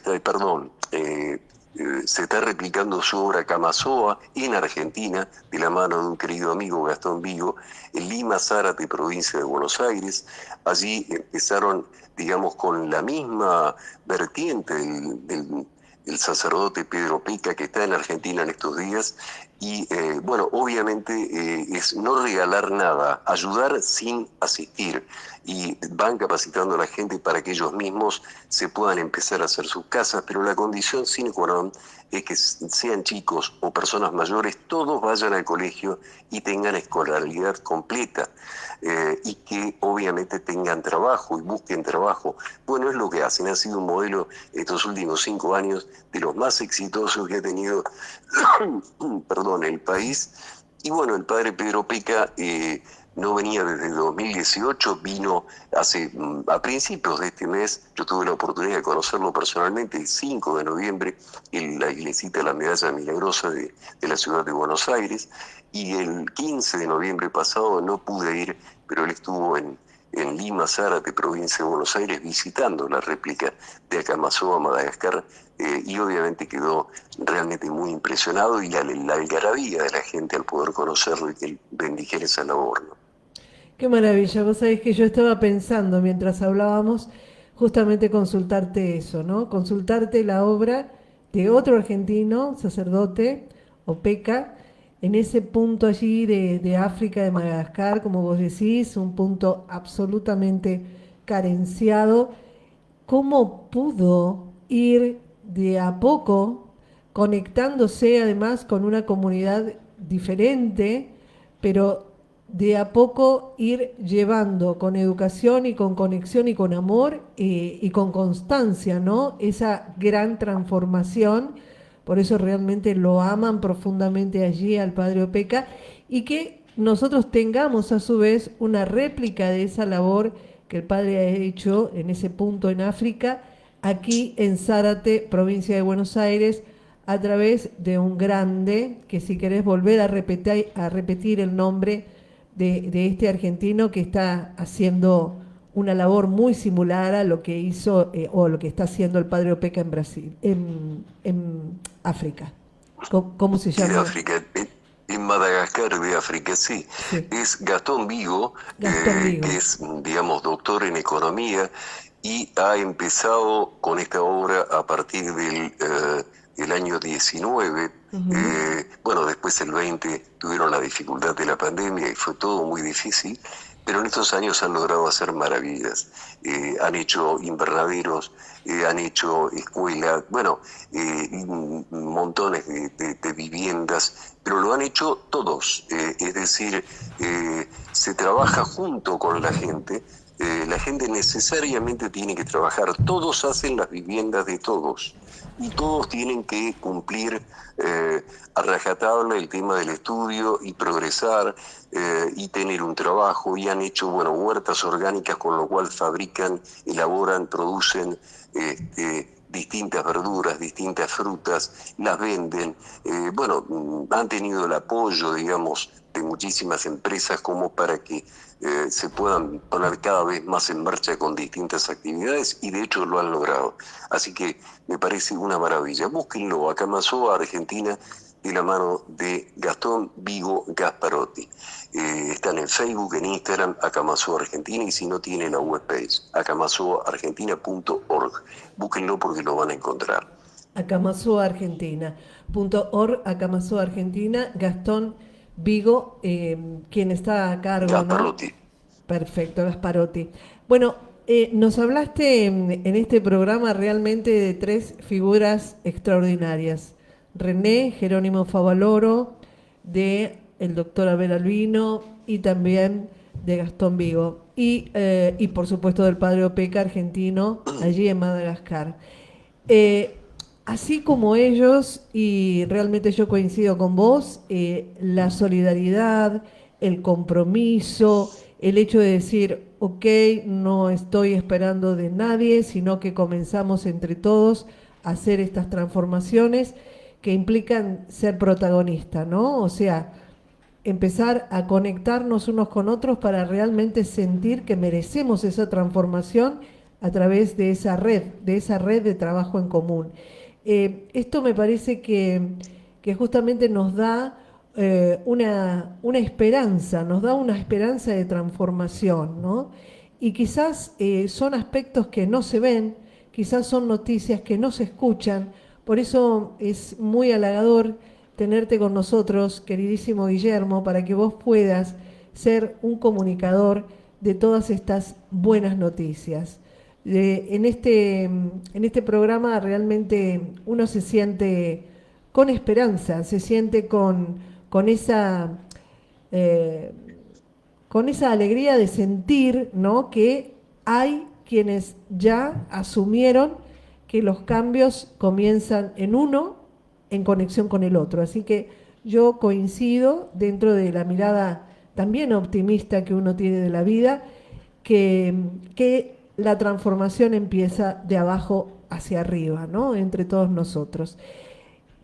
está replicando su obra Camasoa en Argentina, de la mano de un querido amigo Gastón Vigo, en Lima, Zárate, provincia de Buenos Aires. Allí empezaron, digamos, con la misma vertiente del sacerdote Pedro Peca, que está en Argentina en estos días. Y bueno, obviamente es no regalar nada, ayudar sin asistir. Y van capacitando a la gente para que ellos mismos se puedan empezar a hacer sus casas, pero la condición sine qua non es que sean chicos o personas mayores, todos vayan al colegio y tengan escolaridad completa. Y que obviamente tengan trabajo y busquen trabajo. Bueno, es lo que hacen, ha sido un modelo estos últimos 5 años de los más exitosos que ha tenido perdón, el país. Y bueno, el padre Pedro Peca no venía desde 2018, vino a principios de este mes. Yo tuve la oportunidad de conocerlo personalmente el 5 de noviembre en la iglesita de la Medalla Milagrosa de la ciudad de Buenos Aires, y el 15 de noviembre pasado no pude ir, pero él estuvo en Lima, Zárate, provincia de Buenos Aires, visitando la réplica de Acamasoa, Madagascar, y obviamente quedó realmente muy impresionado, y la algarabía de la gente al poder conocerlo y que él bendijera esa labor, ¿no? Qué maravilla. Vos sabés que yo estaba pensando mientras hablábamos justamente consultarte eso, ¿no? Consultarte la obra de otro argentino, sacerdote, Opeca, en ese punto allí de África, de Madagascar, como vos decís, un punto absolutamente carenciado. ¿Cómo pudo ir de a poco conectándose además con una comunidad diferente, pero de a poco ir llevando con educación y con conexión y con amor y con constancia, ¿no? Esa gran transformación. Por eso realmente lo aman profundamente allí al Padre Opeca, y que nosotros tengamos a su vez una réplica de esa labor que el Padre ha hecho en ese punto en África, aquí en Zárate, provincia de Buenos Aires, a través de un grande, que si querés volver a repetir el nombre de este argentino que está haciendo una labor muy similar a lo que hizo o lo que está haciendo el Padre Opeca en Brasil, en África. ¿Cómo se De llama? África, en Madagascar de África, sí. Sí, Es Gastón Vigo, Gastón que Vigo. es, digamos, doctor en economía, y ha empezado con esta obra a partir del año 19. Ujú. Bueno, después el 20 tuvieron la dificultad de la pandemia y fue todo muy difícil, pero en estos años han logrado hacer maravillas. Han hecho invernaderos, han hecho escuelas, bueno, montones de viviendas, pero lo han hecho todos. Es decir, se trabaja junto con la gente. La gente necesariamente tiene que trabajar. Todos hacen las viviendas de todos, y todos tienen que cumplir a rajatabla el tema del estudio y progresar, y tener un trabajo, y han hecho, bueno, huertas orgánicas, con lo cual fabrican, elaboran, producen distintas verduras, distintas frutas, las venden. Bueno, han tenido el apoyo, digamos, de muchísimas empresas como para que se puedan poner cada vez más en marcha con distintas actividades, y de hecho lo han logrado. Así que me parece una maravilla. Búsquenlo, Acamasoa, Argentina, de la mano de Gastón Vigo Gasparotti. Están en Facebook, en Instagram, Acamasoa Argentina, y si no, tiene la webpage, acamasoaargentina.org. Búsquenlo porque lo van a encontrar. Acamasoaargentina.org, Acamasoa Argentina, Gastón Vigo, quien está a cargo, ¿no? Gasparotti. Perfecto, Gasparotti. Bueno, nos hablaste en este programa realmente de tres figuras extraordinarias. René Jerónimo Favaloro, de el doctor Abel Albino y también de Gastón Vigo. Y por supuesto del padre Opeca argentino, allí en Madagascar. Eh, Así como ellos, y realmente yo coincido con vos, la solidaridad, el compromiso, el hecho de decir, ok, no estoy esperando de nadie, sino que comenzamos entre todos a hacer estas transformaciones que implican ser protagonista, ¿no? O sea, empezar a conectarnos unos con otros para realmente sentir que merecemos esa transformación a través de esa red de trabajo en común. Esto me parece que justamente nos da una esperanza, nos da una esperanza de transformación, ¿no? Y quizás son aspectos que no se ven, quizás son noticias que no se escuchan, por eso es muy halagador tenerte con nosotros, queridísimo Guillermo, para que vos puedas ser un comunicador de todas estas buenas noticias. En este programa realmente uno se siente con esperanza, se siente con eh, con esa alegría de sentir, ¿no?, que hay quienes ya asumieron que los cambios comienzan en uno en conexión con el otro. Así que yo coincido dentro de la mirada también optimista que uno tiene de la vida, que, que la transformación empieza de abajo hacia arriba, ¿no? Entre todos nosotros.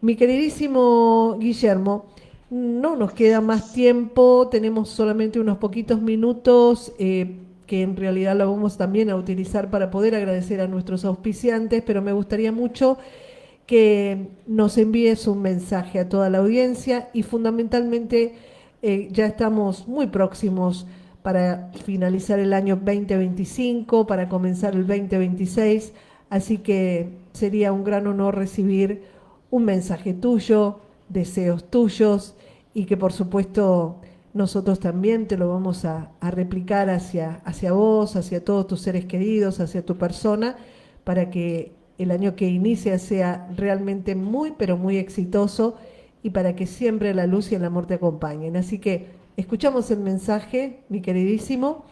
Mi queridísimo Guillermo, no nos queda más tiempo, tenemos solamente unos poquitos minutos que en realidad lo vamos también a utilizar para poder agradecer a nuestros auspiciantes, pero me gustaría mucho que nos envíes un mensaje a toda la audiencia y fundamentalmente ya estamos muy próximos para finalizar el año 2025, para comenzar el 2026, así que sería un gran honor recibir un mensaje tuyo, deseos tuyos y que por supuesto nosotros también te lo vamos a replicar hacia vos, hacia todos tus seres queridos, hacia tu persona, para que el año que inicia sea realmente muy, pero muy exitoso y para que siempre la luz y el amor te acompañen. Así que escuchamos el mensaje, mi queridísimo,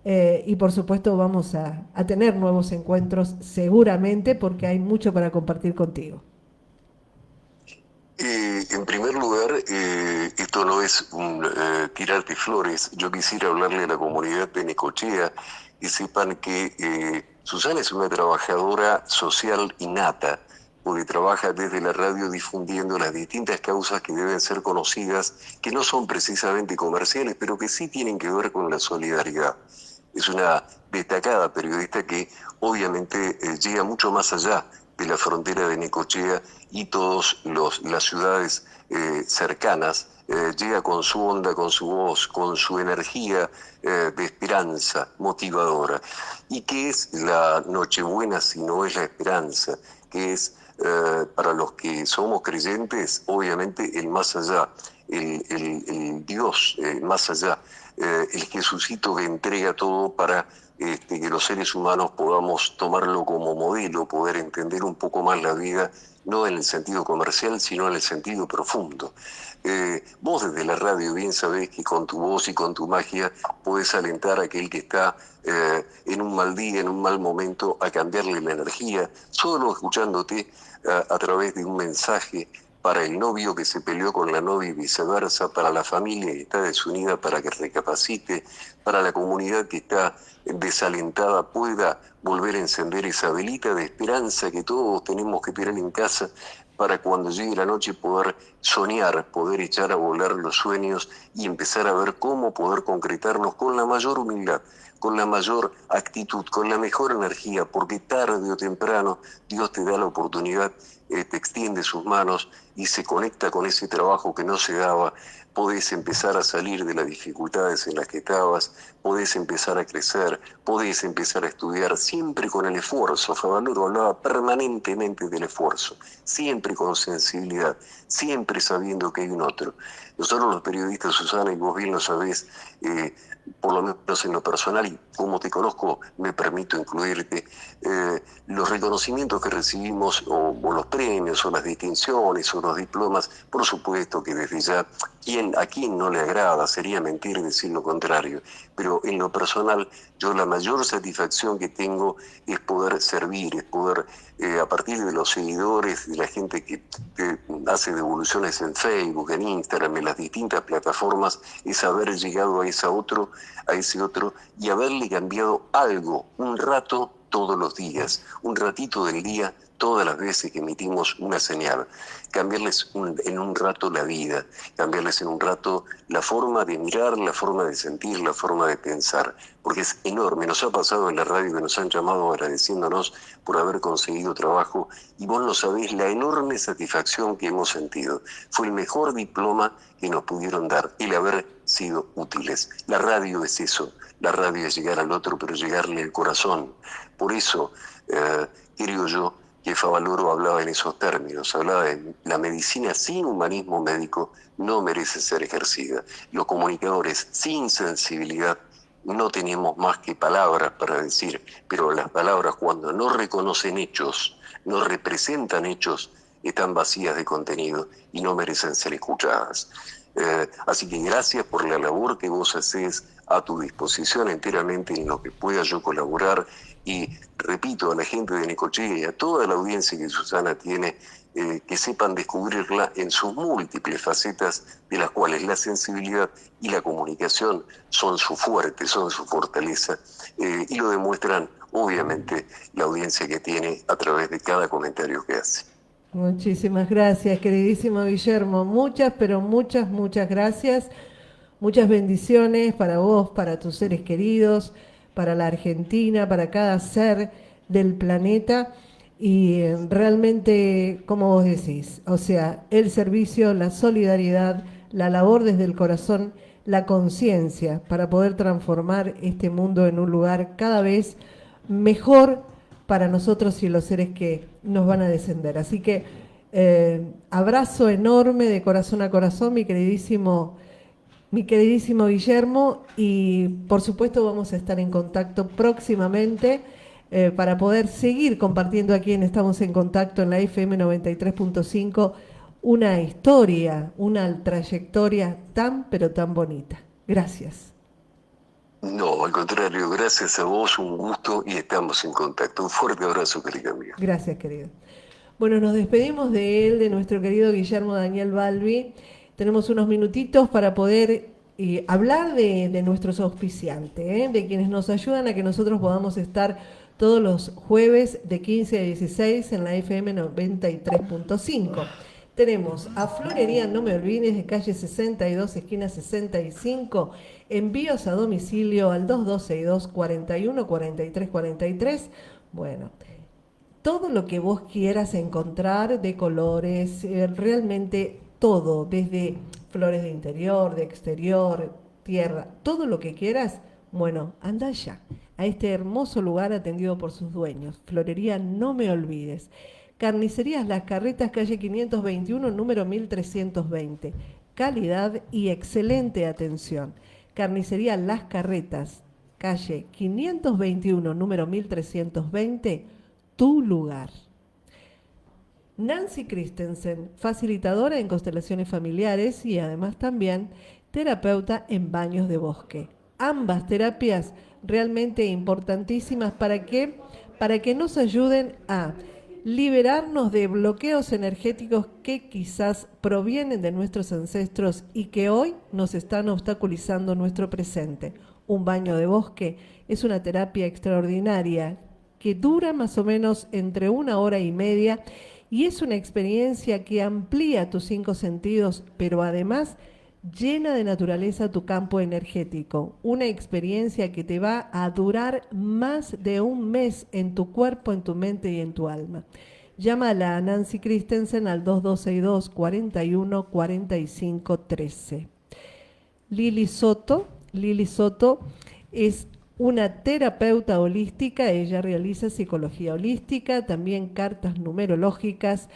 y por supuesto vamos a tener nuevos encuentros seguramente porque hay mucho para compartir contigo. En primer lugar, esto no es un tirarte flores. Yo quisiera hablarle a la comunidad de Necochea y sepan que Susana es una trabajadora social innata, porque trabaja desde la radio difundiendo las distintas causas que deben ser conocidas, que no son precisamente comerciales, pero que sí tienen que ver con la solidaridad. Es una destacada periodista que obviamente llega mucho más allá de la frontera de Necochea y todas las ciudades cercanas, llega con su onda, con su voz, con su energía de esperanza motivadora. ¿Y qué es la Nochebuena si no es la esperanza? ¿Qué es para los que somos creyentes, obviamente el más allá, el Dios más allá, el Jesucito que entrega todo para que los seres humanos podamos tomarlo como modelo, poder entender un poco más la vida, no en el sentido comercial, sino en el sentido profundo. Vos desde la radio bien sabés que con tu voz y con tu magia podés alentar a aquel que está en un mal día, en un mal momento, a cambiarle la energía, solo escuchándote a través de un mensaje para el novio que se peleó con la novia y viceversa, para la familia que está desunida para que recapacite, para la comunidad que está desalentada pueda volver a encender esa velita de esperanza que todos tenemos que tener en casa para cuando llegue la noche poder soñar, poder echar a volar los sueños y empezar a ver cómo poder concretarnos con la mayor humildad, con la mayor actitud, con la mejor energía, porque tarde o temprano Dios te da la oportunidad, te extiende sus manos y se conecta con ese trabajo que no se daba. Podés empezar a salir de las dificultades en las que estabas, podés empezar a crecer, podés empezar a estudiar, siempre con el esfuerzo. Favaloro hablaba permanentemente del esfuerzo, siempre con sensibilidad, siempre sabiendo que hay un otro. Nosotros los periodistas, Susana, y vos bien lo sabés, por lo menos en lo personal, y como te conozco, me permito incluirte, los reconocimientos que recibimos, o los premios, o las distinciones, o los diplomas, por supuesto que desde ya, a quién no le agrada, sería mentir decir lo contrario, pero en lo personal, yo la mayor satisfacción que tengo es poder servir, es poder, a partir de los seguidores, de la gente que hace devoluciones en Facebook, en Instagram, en las distintas plataformas, es haber llegado a ese otro y haberle cambiado algo, un rato todos los días, un ratito del día todas las veces que emitimos una señal, cambiarles en un rato la vida, cambiarles en un rato la forma de mirar, la forma de sentir, la forma de pensar, porque es enorme. Nos ha pasado en la radio que nos han llamado agradeciéndonos por haber conseguido trabajo y vos no sabés la enorme satisfacción que hemos sentido. Fue el mejor diploma que nos pudieron dar, el haber sido útiles. La radio es eso, la radio es llegar al otro, pero llegarle al corazón. Por eso, creo yo, que Favaloro hablaba en esos términos, hablaba de la medicina sin humanismo médico no merece ser ejercida. Los comunicadores sin sensibilidad no tenemos más que palabras para decir, pero las palabras cuando no reconocen hechos, no representan hechos, están vacías de contenido y no merecen ser escuchadas. Así que gracias por la labor que vos hacés, a tu disposición enteramente en lo que pueda yo colaborar. Y repito, a la gente de Necochea y a toda la audiencia que Susana tiene, que sepan descubrirla en sus múltiples facetas, de las cuales la sensibilidad y la comunicación son su fuerte, son su fortaleza, y lo demuestran obviamente la audiencia que tiene a través de cada comentario que hace. Muchísimas gracias, queridísimo Guillermo. Muchas, pero muchas, muchas gracias. Muchas bendiciones para vos, para tus seres queridos, para la Argentina, para cada ser del planeta. Y realmente, como vos decís, o sea, el servicio, la solidaridad, la labor desde el corazón, la conciencia para poder transformar este mundo en un lugar cada vez mejor para nosotros y los seres que nos van a descender. Así que abrazo enorme de corazón a corazón, mi queridísimo Guillermo, y por supuesto vamos a estar en contacto próximamente para poder seguir compartiendo aquí en Estamos en Contacto en la FM 93.5 una historia, una trayectoria tan pero tan bonita. Gracias. No, al contrario, gracias a vos, un gusto y estamos en contacto. Un fuerte abrazo, querida amiga. Gracias, querido. Bueno, nos despedimos de él, de nuestro querido Guillermo Daniel Balbi. Tenemos unos minutitos para poder hablar de nuestros auspiciantes, de quienes nos ayudan a que nosotros podamos estar todos los jueves de 15 a 16 en la FM 93.5. Tenemos a Florería No Me Olvides, de calle 62, esquina 65, envíos a domicilio al 2262 41 43 43. Bueno, todo lo que vos quieras encontrar de colores, realmente todo, desde flores de interior, de exterior, tierra, todo lo que quieras, bueno, anda allá, a este hermoso lugar atendido por sus dueños. Florería No Me Olvides. Carnicerías Las Carretas, calle 521, número 1320. Calidad y excelente atención. Carnicería Las Carretas, calle 521, número 1320, tu lugar. Nancy Christensen, facilitadora en constelaciones familiares y además también terapeuta en baños de bosque. Ambas terapias realmente importantísimas para que nos ayuden a liberarnos de bloqueos energéticos que quizás provienen de nuestros ancestros y que hoy nos están obstaculizando nuestro presente. Un baño de bosque es una terapia extraordinaria que dura más o menos entre 1 hora y media y es una experiencia que amplía tus 5 sentidos, pero además llena de naturaleza tu campo energético. Una experiencia que te va a durar más de un mes en tu cuerpo, en tu mente y en tu alma. Llámala a Nancy Christensen al 2262 41 45 13. Lili Soto es una terapeuta holística, ella realiza psicología holística, también cartas numerológicas.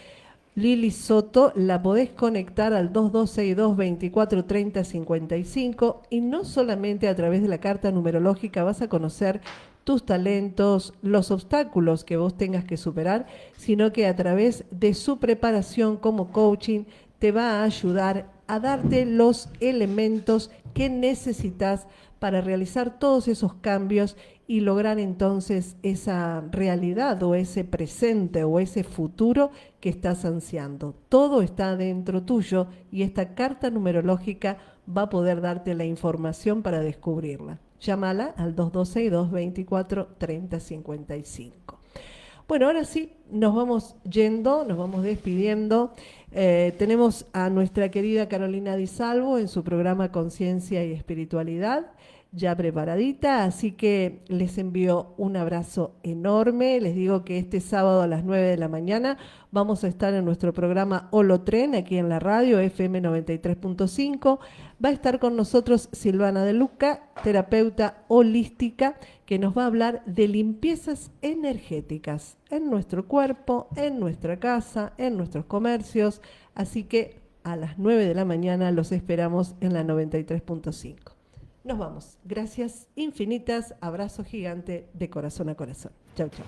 Lili Soto la podés conectar al 2262 24 30 55 y no solamente a través de la carta numerológica vas a conocer tus talentos, los obstáculos que vos tengas que superar, sino que a través de su preparación como coaching te va a ayudar a darte los elementos que necesitas para realizar todos esos cambios y lograr entonces esa realidad o ese presente o ese futuro que estás ansiando. Todo está dentro tuyo y esta carta numerológica va a poder darte la información para descubrirla. Llámala al 2262 24 30 55. Bueno, ahora sí, nos vamos yendo, nos vamos despidiendo. Tenemos a nuestra querida Carolina Di Salvo en su programa Conciencia y Espiritualidad, ya preparadita, así que les envío un abrazo enorme. Les digo que este sábado a las 9 de la mañana vamos a estar en nuestro programa Holotren, aquí en la radio FM 93.5. Va a estar con nosotros Silvana De Luca, terapeuta holística, que nos va a hablar de limpiezas energéticas en nuestro cuerpo, en nuestra casa, en nuestros comercios. Así que a las 9 de la mañana los esperamos en la 93.5. Nos vamos. Gracias infinitas. Abrazo gigante de corazón a corazón. Chau, chau.